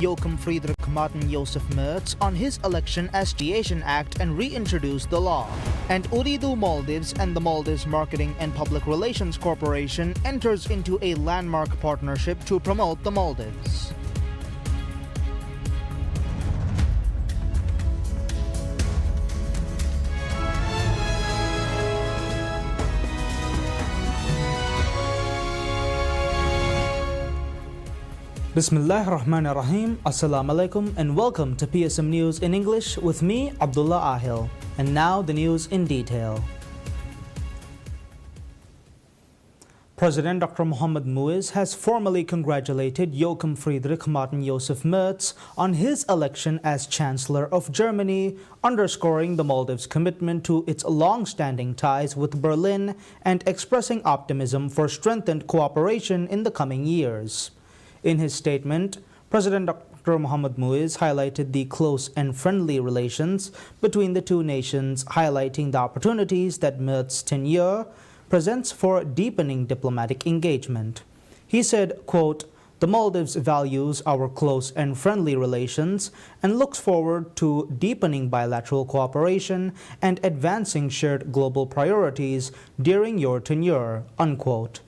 Joachim Friedrich Martin Josef Merz on his election as the Asian Act and reintroduced the law. And Ooredoo Maldives and the Maldives Marketing and Public Relations Corporation enters into a landmark partnership to promote the Maldives. Bismillah ar-Rahman ar-Rahim, Assalamu alaikum and welcome to PSM News in English with me, Abdullah Ahil. And now the news in detail. President Dr. Mohamed Muiz has formally congratulated Joachim Friedrich Martin Josef Merz on his election as Chancellor of Germany, underscoring the Maldives' commitment to its long-standing ties with Berlin and expressing optimism for strengthened cooperation in the coming years. In his statement, President Dr. Mohamed Muiz highlighted the close and friendly relations between the two nations, highlighting the opportunities that Merz's tenure presents for deepening diplomatic engagement. He said, quote, "The Maldives values our close and friendly relations and looks forward to deepening bilateral cooperation and advancing shared global priorities during your tenure," unquote.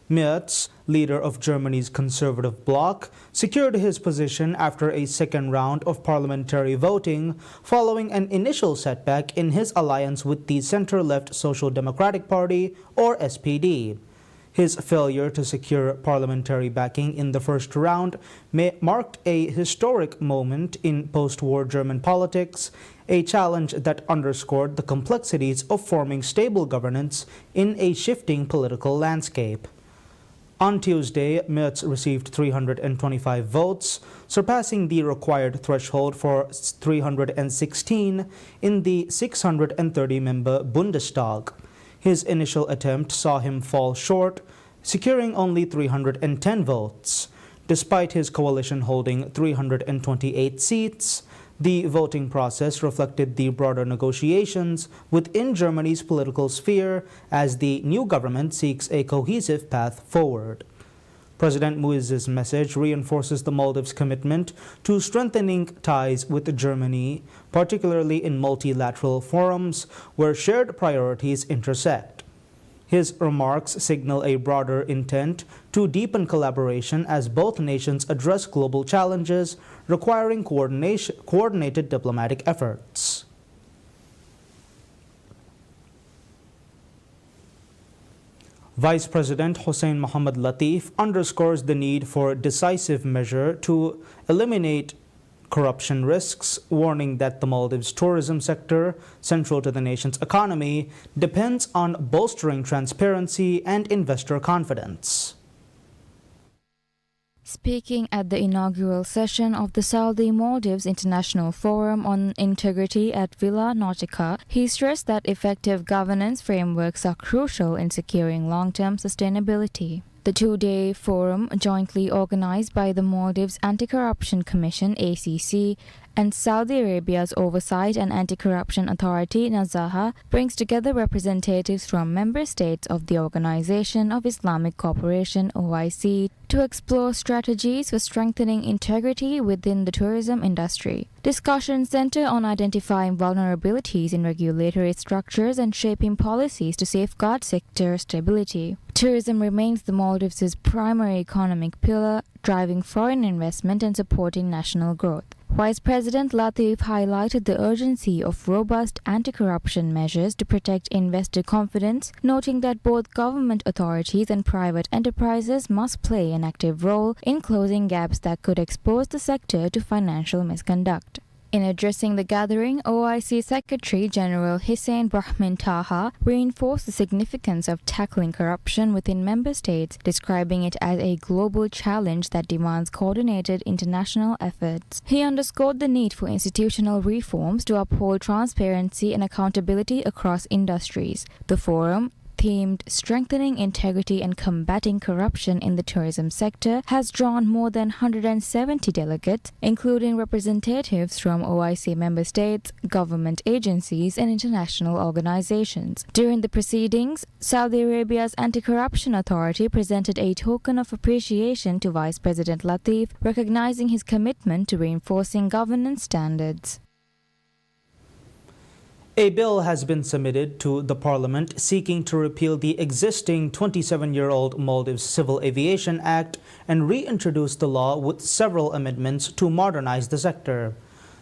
Merz, leader of Germany's conservative bloc, secured his position after a second round of parliamentary voting following an initial setback in his alliance with the center-left Social Democratic Party, or SPD. His failure to secure parliamentary backing in the first round marked a historic moment in post-war German politics, a challenge that underscored the complexities of forming stable governance in a shifting political landscape. On Tuesday, Merz received 325 votes, surpassing the required threshold for 316 in the 630-member Bundestag. His initial attempt saw him fall short, securing only 310 votes. Despite his coalition holding 328 seats, the voting process reflected the broader negotiations within Germany's political sphere as the new government seeks a cohesive path forward. President Muiz's message reinforces the Maldives' commitment to strengthening ties with Germany, particularly in multilateral forums where shared priorities intersect. His remarks signal a broader intent to deepen collaboration as both nations address global challenges requiring coordinated diplomatic efforts. Vice President Hossein Mohamed Latif underscores the need for decisive measure to eliminate corruption risks, warning that the Maldives tourism sector, central to the nation's economy, depends on bolstering transparency and investor confidence. Speaking at the inaugural session of the Saudi Maldives International Forum on Integrity at Villa Nautica, he stressed that effective governance frameworks are crucial in securing long-term sustainability. The two-day forum, jointly organized by the Maldives Anti-Corruption Commission (ACC) and Saudi Arabia's Oversight and Anti-Corruption Authority (Nazaha), brings together representatives from member states of the Organization of Islamic Cooperation (OIC) to explore strategies for strengthening integrity within the tourism industry. Discussions center on identifying vulnerabilities in regulatory structures and shaping policies to safeguard sector stability. Tourism remains the Maldives' primary economic pillar, driving foreign investment and supporting national growth. Vice President Latif highlighted the urgency of robust anti-corruption measures to protect investor confidence, noting that both government authorities and private enterprises must play an active role in closing gaps that could expose the sector to financial misconduct. In addressing the gathering, OIC Secretary General Hissane Brahmin Taha reinforced the significance of tackling corruption within member states, describing it as a global challenge that demands coordinated international efforts. He underscored the need for institutional reforms to uphold transparency and accountability across industries. The forum, themed Strengthening Integrity and Combating Corruption in the Tourism Sector has drawn more than 170 delegates, including representatives from OIC member states, government agencies, and international organizations. During the proceedings, Saudi Arabia's Anti-Corruption Authority presented a token of appreciation to Vice President Latif, recognizing his commitment to reinforcing governance standards. A bill has been submitted to the parliament seeking to repeal the existing 27-year-old Maldives Civil Aviation Act and reintroduce the law with several amendments to modernize the sector.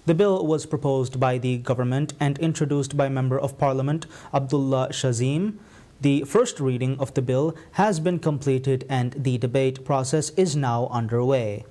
The bill was proposed by the government and introduced by Member of Parliament Abdullah Shazim. The first reading of the bill has been completed and the debate process is now underway.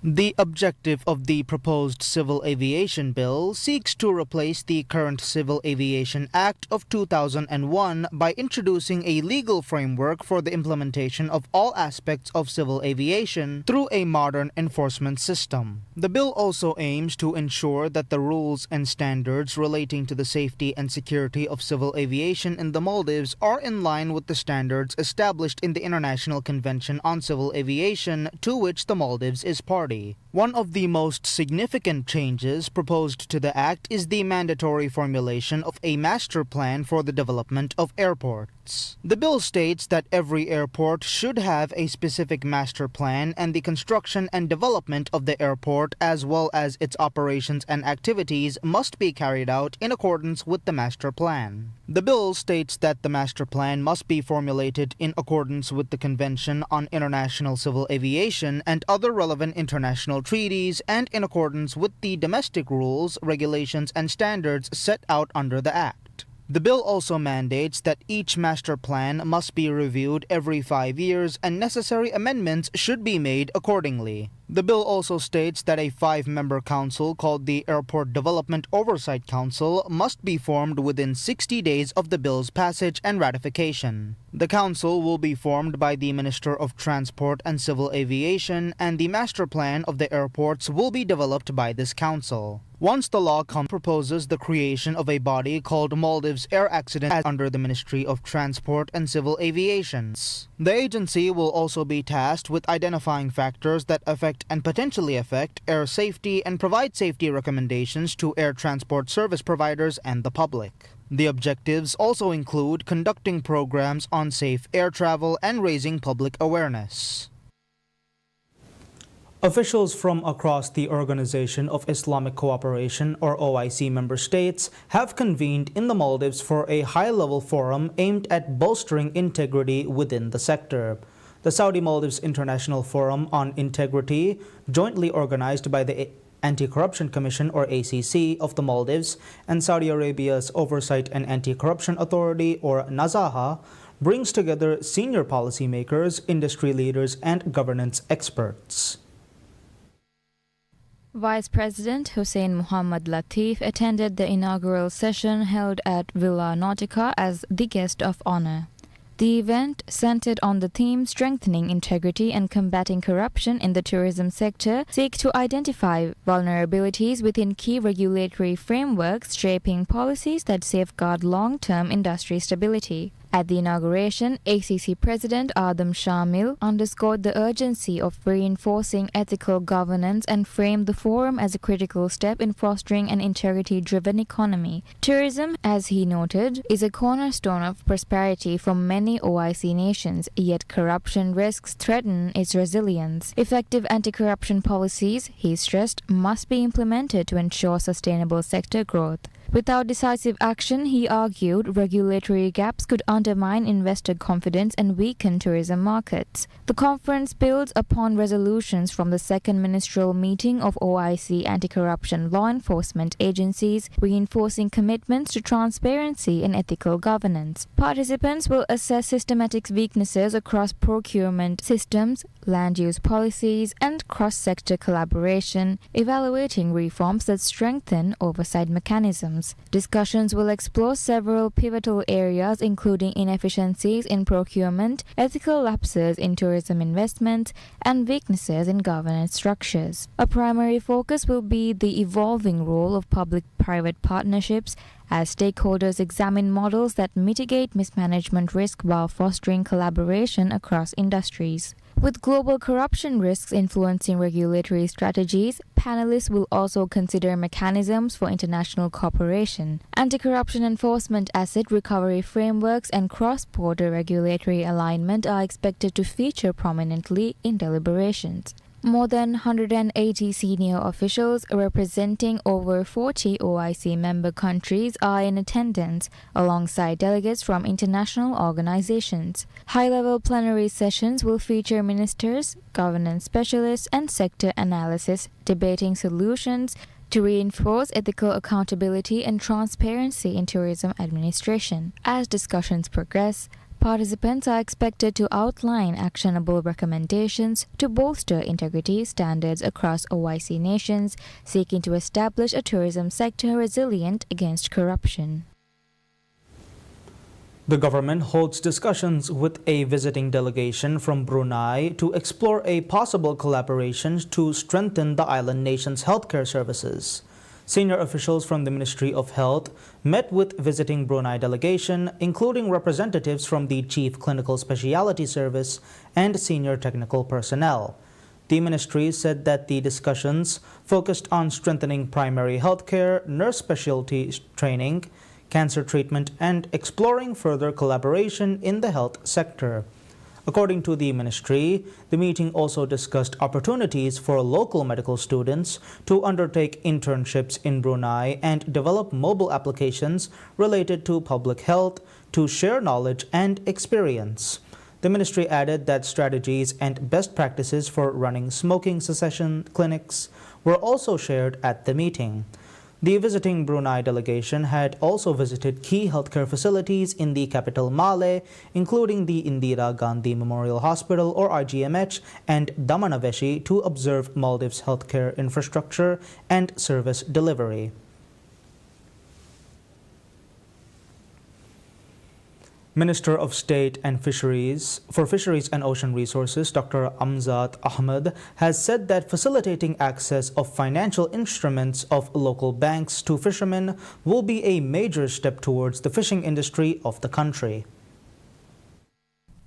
The objective of the proposed Civil Aviation Bill seeks to replace the current Civil Aviation Act of 2001 by introducing a legal framework for the implementation of all aspects of civil aviation through a modern enforcement system. The bill also aims to ensure that the rules and standards relating to the safety and security of civil aviation in the Maldives are in line with the standards established in the International Convention on Civil Aviation, to which the Maldives is party. One of the most significant changes proposed to the Act is the mandatory formulation of a master plan for the development of airports. The bill states that every airport should have a specific master plan, and the construction and development of the airport, as well as its operations and activities, must be carried out in accordance with the master plan. The bill states that the master plan must be formulated in accordance with the Convention on International Civil Aviation and other relevant international treaties, and in accordance with the domestic rules, regulations, and standards set out under the Act. The bill also mandates that each master plan must be reviewed every 5 years and necessary amendments should be made accordingly. The bill also states that a 5-member council called the Airport Development Oversight Council must be formed within 60 days of the bill's passage and ratification. The council will be formed by the Minister of Transport and Civil Aviation, and the master plan of the airports will be developed by this council. Once the law proposes the creation of a body called Maldives Air Accident under the Ministry of Transport and Civil Aviation. The agency will also be tasked with identifying factors that affect and potentially affect air safety and provide safety recommendations to air transport service providers and the public. The objectives also include conducting programs on safe air travel and raising public awareness. Officials from across the Organization of Islamic Cooperation, or OIC member states, have convened in the Maldives for a high-level forum aimed at bolstering integrity within the sector. The Saudi Maldives International Forum on Integrity, jointly organized by the Anti-Corruption Commission, or ACC, of the Maldives and Saudi Arabia's Oversight and Anti-Corruption Authority, or Nazaha, brings together senior policymakers, industry leaders, and governance experts. Vice President Hussein Muhammad Latif attended the inaugural session held at Villa Nautica as the guest of honor. The event, centered on the theme Strengthening Integrity and Combating Corruption in the Tourism Sector, seeks to identify vulnerabilities within key regulatory frameworks, shaping policies that safeguard long-term industry stability. At the inauguration, ACC President Adam Shamil underscored the urgency of reinforcing ethical governance and framed the forum as a critical step in fostering an integrity-driven economy. Tourism, as he noted, is a cornerstone of prosperity for many OIC nations, yet corruption risks threaten its resilience. Effective anti-corruption policies, he stressed, must be implemented to ensure sustainable sector growth. Without decisive action, he argued, regulatory gaps could undermine investor confidence and weaken tourism markets. The conference builds upon resolutions from the second ministerial meeting of OIC anti-corruption law enforcement agencies, reinforcing commitments to transparency and ethical governance. Participants will assess systematic weaknesses across procurement systems, land use policies, and cross-sector collaboration, evaluating reforms that strengthen oversight mechanisms. tourisms. Discussions will explore several pivotal areas including inefficiencies in procurement, ethical lapses in tourism investment, and weaknesses in governance structures. A primary focus will be the evolving role of public-private partnerships as stakeholders examine models that mitigate mismanagement risk while fostering collaboration across industries. With global corruption risks influencing regulatory strategies, panelists will also consider mechanisms for international cooperation. Anti-corruption enforcement, asset recovery frameworks, and cross-border regulatory alignment are expected to feature prominently in deliberations. More than 180 senior officials representing over 40 OIC member countries are in attendance, alongside delegates from international organizations. High-level plenary sessions will feature ministers, governance specialists, and sector analysis debating solutions to reinforce ethical accountability and transparency in tourism administration. As discussions progress, participants are expected to outline actionable recommendations to bolster integrity standards across OIC nations, seeking to establish a tourism sector resilient against corruption. The government holds discussions with a visiting delegation from Brunei to explore a possible collaboration to strengthen the island nation's healthcare services. Senior officials from the Ministry of Health met with visiting Brunei delegation, including representatives from the Chief Clinical Specialty Service and senior technical personnel. The ministry said that the discussions focused on strengthening primary healthcare, nurse specialty training, cancer treatment, and exploring further collaboration in the health sector. According to the ministry, the meeting also discussed opportunities for local medical students to undertake internships in Brunei and develop mobile applications related to public health to share knowledge and experience. The ministry added that strategies and best practices for running smoking cessation clinics were also shared at the meeting. The visiting Brunei delegation had also visited key healthcare facilities in the capital Male, including the Indira Gandhi Memorial Hospital or IGMH and Damanaveshi, to observe Maldives' healthcare infrastructure and service delivery. Minister of State and Fisheries and Ocean Resources, Dr. Amzad Ahmed, has said that facilitating access of financial instruments of local banks to fishermen will be a major step towards the fishing industry of the country.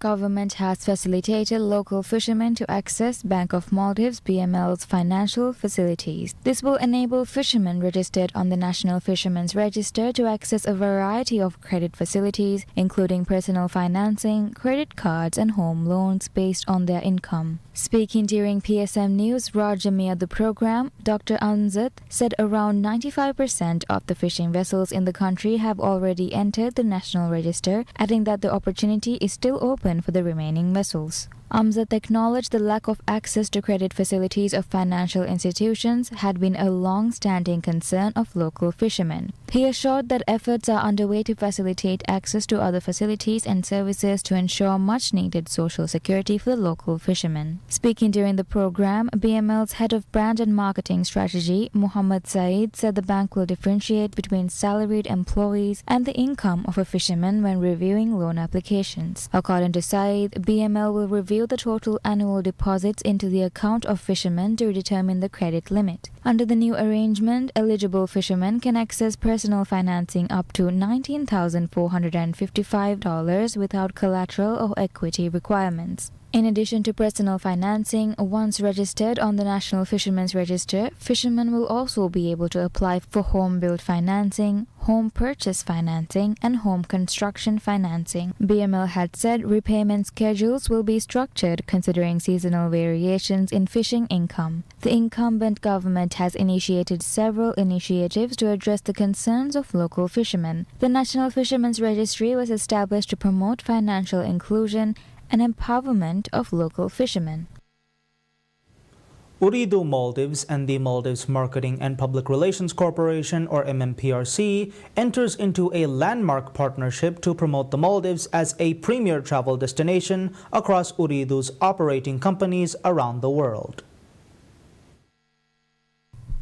Government has facilitated local fishermen to access Bank of Maldives BML's financial facilities. This will enable fishermen registered on the National Fishermen's Register to access a variety of credit facilities, including personal financing, credit cards, and home loans based on their income. Speaking during PSM News Rajamia of the program, Dr. Anzat said around 95% of the fishing vessels in the country have already entered the National Register, adding that the opportunity is still open for the remaining vessels. Amzat acknowledged the lack of access to credit facilities of financial institutions had been a long-standing concern of local fishermen. He assured that efforts are underway to facilitate access to other facilities and services to ensure much-needed social security for the local fishermen. Speaking during the program, BML's head of brand and marketing strategy, Muhammad Saeed, said the bank will differentiate between salaried employees and the income of a fisherman when reviewing loan applications. According to Saeed, BML will review the total annual deposits into the account of fishermen to determine the credit limit. Under the new arrangement, eligible fishermen can access personal financing up to $19,455 without collateral or equity requirements. In addition to personal financing, once registered on the National Fishermen's Register, fishermen will also be able to apply for home-built financing, home purchase financing, and home construction financing. BML had said repayment schedules will be structured considering seasonal variations in fishing income. The incumbent government has initiated several initiatives to address the concerns of local fishermen. The National Fishermen's Registry was established to promote financial inclusion and empowerment of local fishermen. Ooredoo Maldives and the Maldives Marketing and Public Relations Corporation, or MMPRC, enters into a landmark partnership to promote the Maldives as a premier travel destination across Ooredoo's operating companies around the world.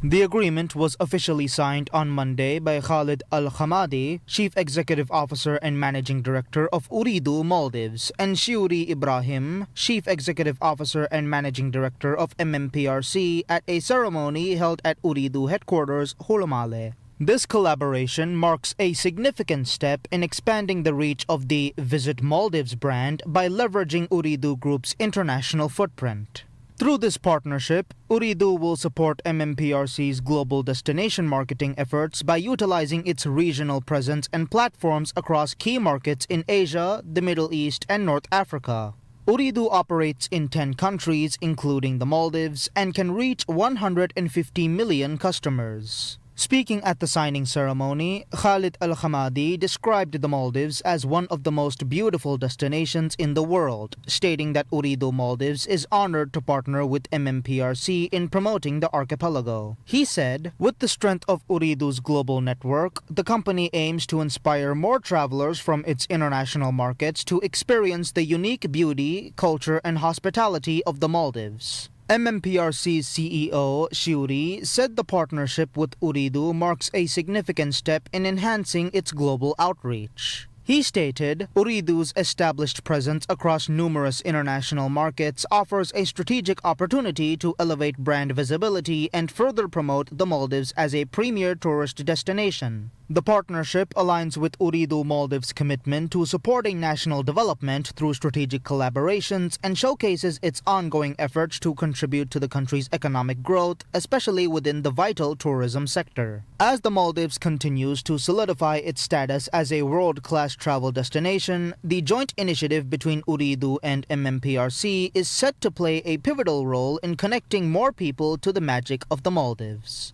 The agreement was officially signed on Monday by Khalid Al-Hamadi, Chief Executive Officer and Managing Director of Ooredoo Maldives, and Shiuri Ibrahim, Chief Executive Officer and Managing Director of MMPRC, at a ceremony held at Ooredoo headquarters, Hulumale. This collaboration marks a significant step in expanding the reach of the Visit Maldives brand by leveraging Ooredoo Group's international footprint. Through this partnership, Ooredoo will support MMPRC's global destination marketing efforts by utilizing its regional presence and platforms across key markets in Asia, the Middle East, and North Africa. Ooredoo operates in 10 countries, including the Maldives, and can reach 150 million customers. Speaking at the signing ceremony, Khalid Al-Hamadi described the Maldives as one of the most beautiful destinations in the world, stating that Ooredoo Maldives is honored to partner with MMPRC in promoting the archipelago. He said, "With the strength of Ooredoo's global network, the company aims to inspire more travelers from its international markets to experience the unique beauty, culture, and hospitality of the Maldives." MMPRC's CEO, Shiuri, said the partnership with Ooredoo marks a significant step in enhancing its global outreach. He stated, "Ooredoo's established presence across numerous international markets offers a strategic opportunity to elevate brand visibility and further promote the Maldives as a premier tourist destination." The partnership aligns with Ooredoo Maldives' commitment to supporting national development through strategic collaborations and showcases its ongoing efforts to contribute to the country's economic growth, especially within the vital tourism sector. As the Maldives continues to solidify its status as a world-class travel destination, the joint initiative between Ooredoo and MMPRC is set to play a pivotal role in connecting more people to the magic of the Maldives.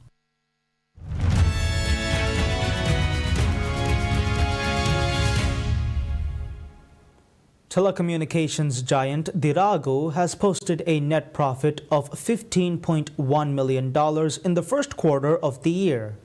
Telecommunications giant Dirago has posted a net profit of $15.1 million in the first quarter of the year.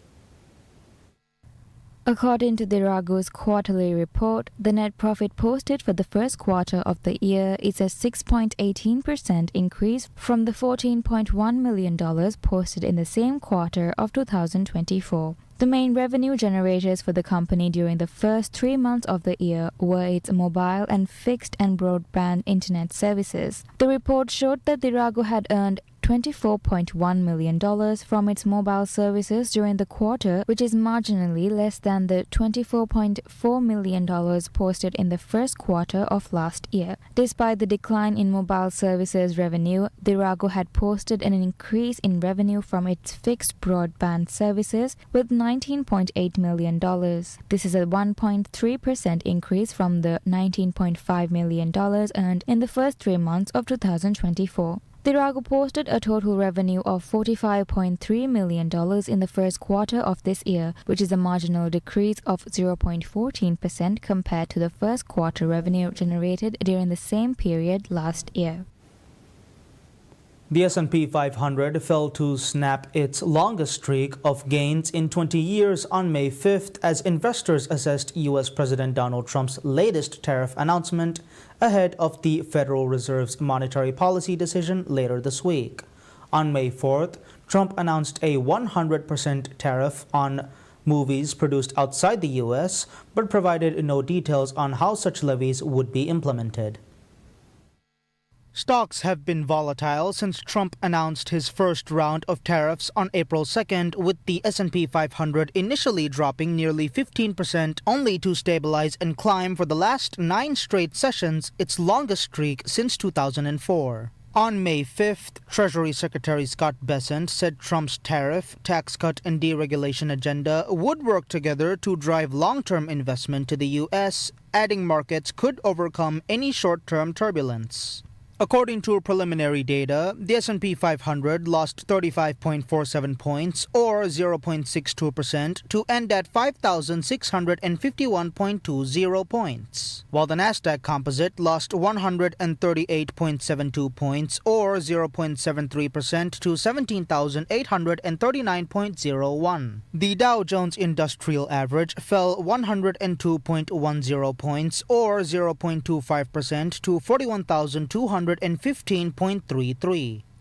According to Dirago's quarterly report, the net profit posted for the first quarter of the year is a 6.18% increase from the $14.1 million posted in the same quarter of 2024. The main revenue generators for the company during the first 3 months of the year were its mobile and fixed and broadband internet services. The report showed that Dirago had earned $24.1 million from its mobile services during the quarter, which is marginally less than the $24.4 million posted in the first quarter of last year. Despite the decline in mobile services revenue, Dirago had posted an increase in revenue from its fixed broadband services with $19.8 million. This is a 1.3% increase from the $19.5 million earned in the first 3 months of 2024. Dirago posted a total revenue of $45.3 million in the first quarter of this year, which is a marginal decrease of 0.14% compared to the first quarter revenue generated during the same period last year. The S&P 500 fell to snap its longest streak of gains in 20 years on May 5th as investors assessed U.S. President Donald Trump's latest tariff announcement ahead of the Federal Reserve's monetary policy decision later this week. On May 4th, Trump announced a 100% tariff on movies produced outside the U.S., but provided no details on how such levies would be implemented. Stocks have been volatile since Trump announced his first round of tariffs on April 2nd, with the S&P 500 initially dropping nearly 15% only to stabilize and climb for the last 9 straight sessions, its longest streak since 2004. On May 5th, Treasury Secretary Scott Bessent said Trump's tariff, tax cut, and deregulation agenda would work together to drive long-term investment to the U.S., adding markets could overcome any short-term turbulence. According to preliminary data, the S&P 500 lost 35.47 points or 0.62% to end at 5,651.20 points, while the Nasdaq Composite lost 138.72 points or 0.73% to 17,839.01. The Dow Jones Industrial Average fell 102.10 points or 0.25% to 41,215.33.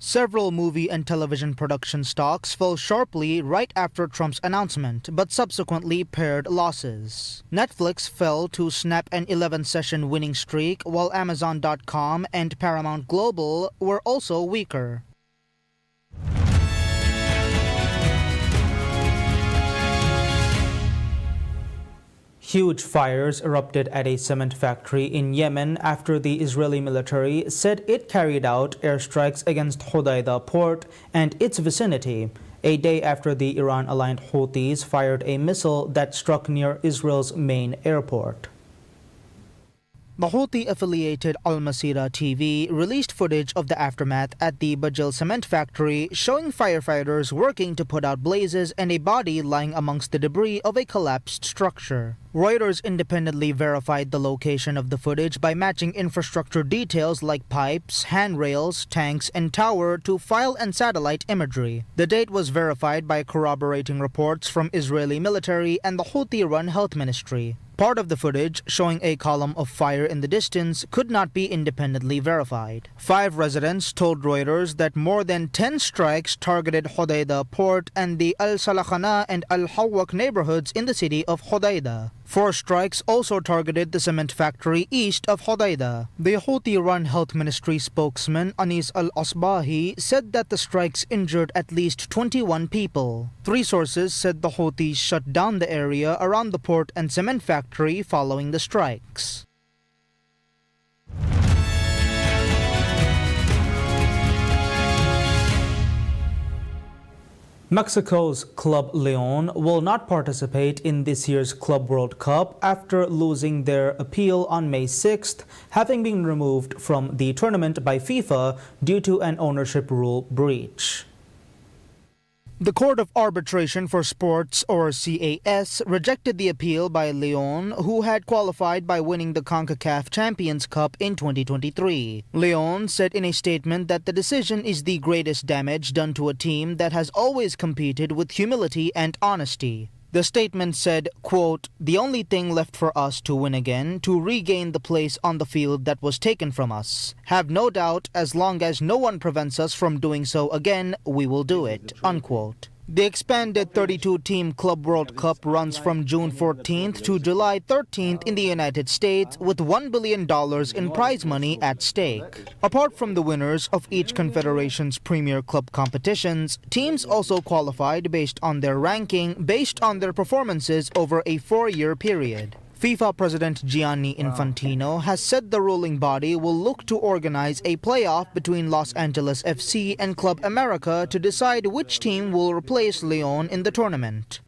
Several movie and television production stocks fell sharply right after Trump's announcement, but subsequently paired losses. Netflix fell to snap an 11-session winning streak, while Amazon.com and Paramount Global were also weaker. Huge fires erupted at a cement factory in Yemen after the Israeli military said it carried out airstrikes against Hodeidah port and its vicinity, a day after the Iran-aligned Houthis fired a missile that struck near Israel's main airport. The Houthi-affiliated Al Masirah TV released footage of the aftermath at the Bajil cement factory, showing firefighters working to put out blazes and a body lying amongst the debris of a collapsed structure. Reuters independently verified the location of the footage by matching infrastructure details like pipes, handrails, tanks, and tower to file and satellite imagery. The date was verified by corroborating reports from Israeli military and the Houthi-run health ministry. Part of the footage, showing a column of fire in the distance, could not be independently verified. 5 residents told Reuters that more than 10 strikes targeted Hodeidah port and the Al-Salakhana and Al-Hawwak neighborhoods in the city of Hodeidah. 4 strikes also targeted the cement factory east of Hodeidah. The Houthi-run health ministry spokesman Anis Al-Asbahi said that the strikes injured at least 21 people. 3 sources said the Houthis shut down the area around the port and cement factory following the strikes. Mexico's Club Leon will not participate in this year's Club World Cup after losing their appeal on May 6th, having been removed from the tournament by FIFA due to an ownership rule breach. The Court of Arbitration for Sports, or CAS, rejected the appeal by Leon, who had qualified by winning the CONCACAF Champions Cup in 2023. Leon said in a statement that the decision is the greatest damage done to a team that has always competed with humility and honesty. The statement said, quote, "The only thing left for us to win again, to regain the place on the field that was taken from us. Have no doubt, as long as no one prevents us from doing so again, we will do it," unquote. The expanded 32-team Club World Cup runs from June 14th to July 13th in the United States, with $1 billion in prize money at stake. Apart from the winners of each confederation's premier club competitions, teams also qualified based on their ranking based on their performances over a 4-year period. FIFA President Gianni Infantino has said the ruling body will look to organize a playoff between Los Angeles FC and Club America to decide which team will replace Leon in the tournament.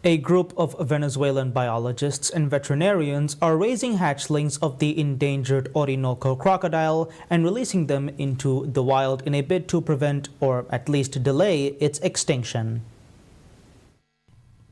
A group of Venezuelan biologists and veterinarians are raising hatchlings of the endangered Orinoco crocodile and releasing them into the wild in a bid to prevent, or at least delay, its extinction.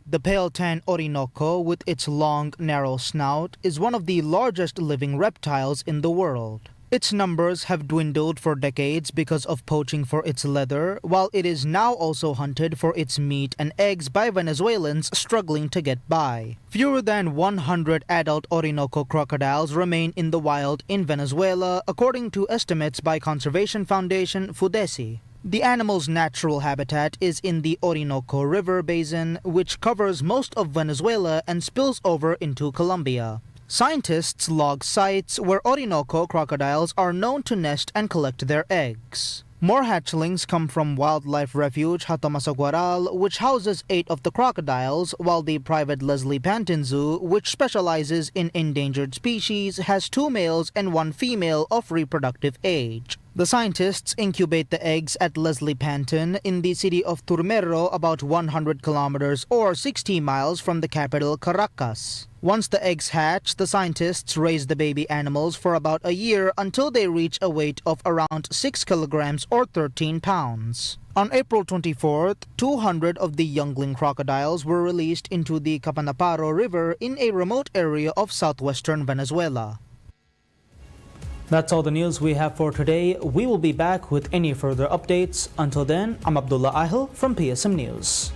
The pale tan Orinoco, with its long, narrow snout, is one of the largest living reptiles in the world. Its numbers have dwindled for decades because of poaching for its leather, while it is now also hunted for its meat and eggs by Venezuelans struggling to get by. Fewer than 100 adult Orinoco crocodiles remain in the wild in Venezuela, according to estimates by conservation foundation FUDESI. The animal's natural habitat is in the Orinoco River basin, which covers most of Venezuela and spills over into Colombia. Scientists log sites where Orinoco crocodiles are known to nest and collect their eggs. More hatchlings come from Wildlife Refuge Hatomasaguaral, which houses 8 of the crocodiles, while the private Leslie Panton Zoo, which specializes in endangered species, has 2 males and 1 female of reproductive age. The scientists incubate the eggs at Leslie Panton in the city of Turmero, about 100 kilometers or 60 miles from the capital Caracas. Once the eggs hatch, the scientists raise the baby animals for about a year until they reach a weight of around 6 kilograms or 13 pounds. On April 24th, 200 of the youngling crocodiles were released into the Capanaparo River in a remote area of southwestern Venezuela. That's all the news we have for today. We will be back with any further updates. Until then, I'm Abdullah Ahil from PSM News.